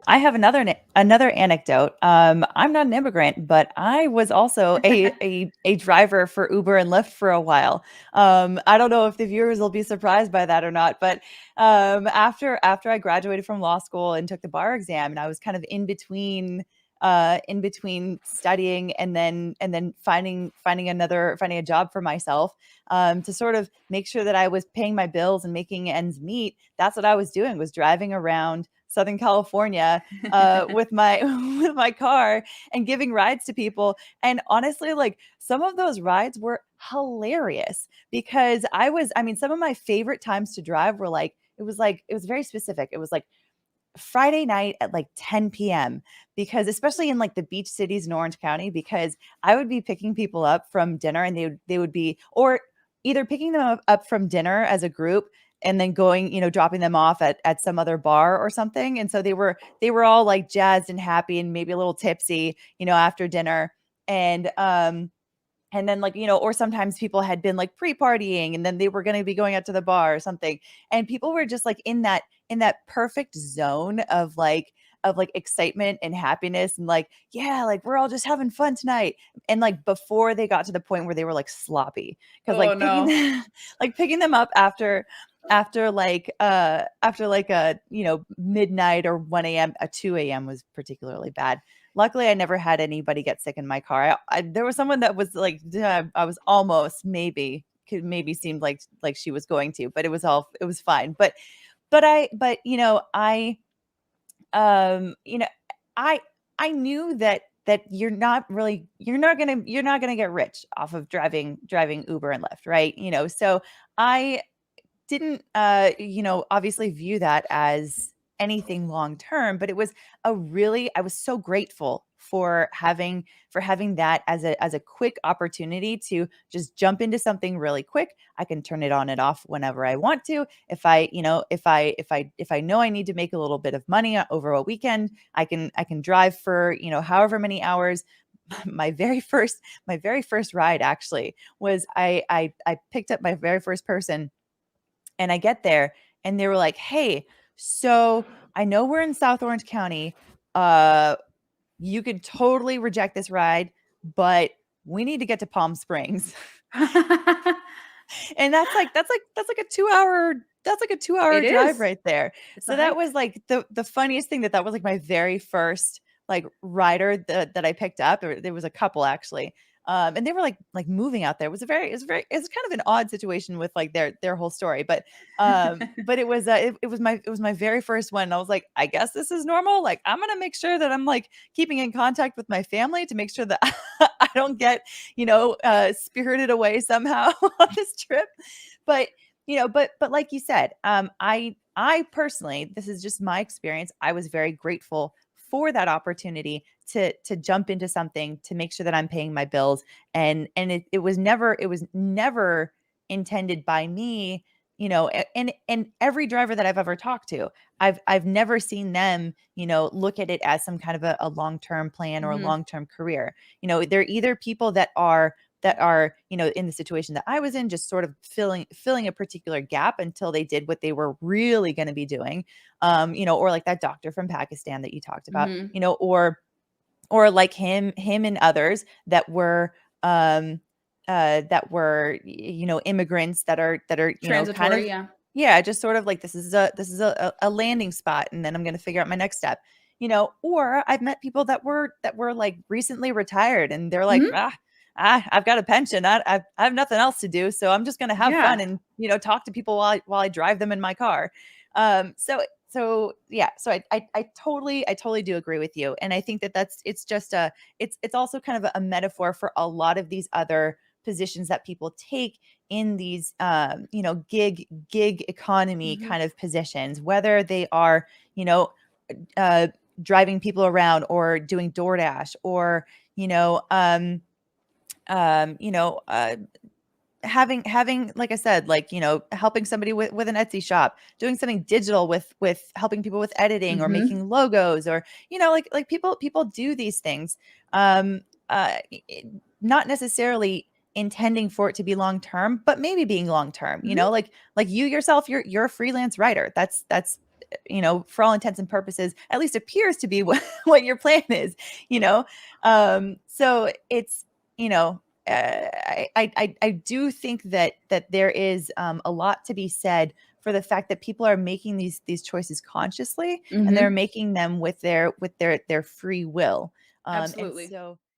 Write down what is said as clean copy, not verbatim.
I have another anecdote. I'm not an immigrant, but I was also a driver for Uber and Lyft for a while. I don't know if the viewers will be surprised by that or not, but after I graduated from law school and took the bar exam, and I was kind of in between studying and then finding a job for myself, to sort of make sure that I was paying my bills and making ends meet. That's what I was doing, was driving around Southern California with my with my car and giving rides to people. And honestly, like, some of those rides were hilarious because I mean, some of my favorite times to drive were like it was very specific. It was like Friday night at like 10 p.m. because, especially in like the beach cities in Orange County, because I would be picking people up from dinner, and they would be, or either picking them up from dinner as a group and then going, dropping them off at some other bar or something. And so they were all like jazzed and happy and maybe a little tipsy, after dinner. And then, like, or sometimes people had been like pre-partying and then they were going to be going out to the bar or something. And people were just like in that perfect zone of like excitement and happiness, and like, yeah, like, we're all just having fun tonight. And like, before they got to the point where they were like sloppy, because Oh like picking no. them like picking them up after like a midnight or 1 a.m. 2 a.m. was particularly bad. Luckily, I never had anybody get sick in my car. There was someone that was like, I was almost, maybe seemed like she was going to, but it was fine. But you know, I I knew that you're not gonna get rich off of driving Uber and Lyft, right? So I didn't obviously view that as anything long term, but it was I was so grateful for having that as a quick opportunity to just jump into something really quick. I can turn it on and off whenever I want to. If I know I need to make a little bit of money over a weekend, I can drive for, however many hours. My very first ride actually was, I picked up my very first person, and I get there and they were like, "Hey, so I know we're in South Orange County. Uh, you could totally reject this ride, but we need to get to Palm Springs." And that's like a 2 hour It drive is. right there. It's a So that was hike. like the funniest thing, that was like my very first like rider that I picked up. Or there was a couple actually. And they were like moving out there. It was kind of an odd situation with like their whole story. But it was my very first one. And I was like, I guess this is normal. Like, I'm gonna make sure that I'm like keeping in contact with my family to make sure that I don't get, spirited away somehow on this trip. But like you said, I personally, this is just my experience. I was very grateful for that opportunity to jump into something to make sure that I'm paying my bills. And it was never intended by me, and every driver that I've ever talked to, I've never seen them, look at it as some kind of a long-term plan or a Mhm. long-term career. They're either people that are in the situation that I was in, just sort of filling a particular gap until they did what they were really going to be doing. Or like that doctor from Pakistan that you talked about, Mhm. or like him and others um immigrants that are kind Transitory, of, yeah. yeah, just sort of like, this is a landing spot, and then I'm going to figure out my next step. Or I've met people that were like recently retired, and they're like, Mhm. I've got a pension. I have nothing else to do, so I'm just going to have fun Yeah. and, talk to people while I drive them in my car. So yeah, so I totally do agree with you, and I think it's just it's also kind of a metaphor for a lot of these other positions that people take in these, gig economy Mhm. kind of positions, whether they are, you know uh driving people around, or doing DoorDash, or, you know um um you know uh having, like I said, like, helping somebody with an Etsy shop, doing something digital with helping people with editing, or Mhm. making logos, or, like people do these things, um not necessarily intending for it to be long term, but maybe being long term, Mhm. like you yourself, you're a freelance writer. That's for all intents and purposes, at least appears to be what your plan is, you know? So it's, you know, I do think that there is a lot to be said for the fact that people are making these choices consciously, and they're Mhm. making them with their free will. And Absolutely. so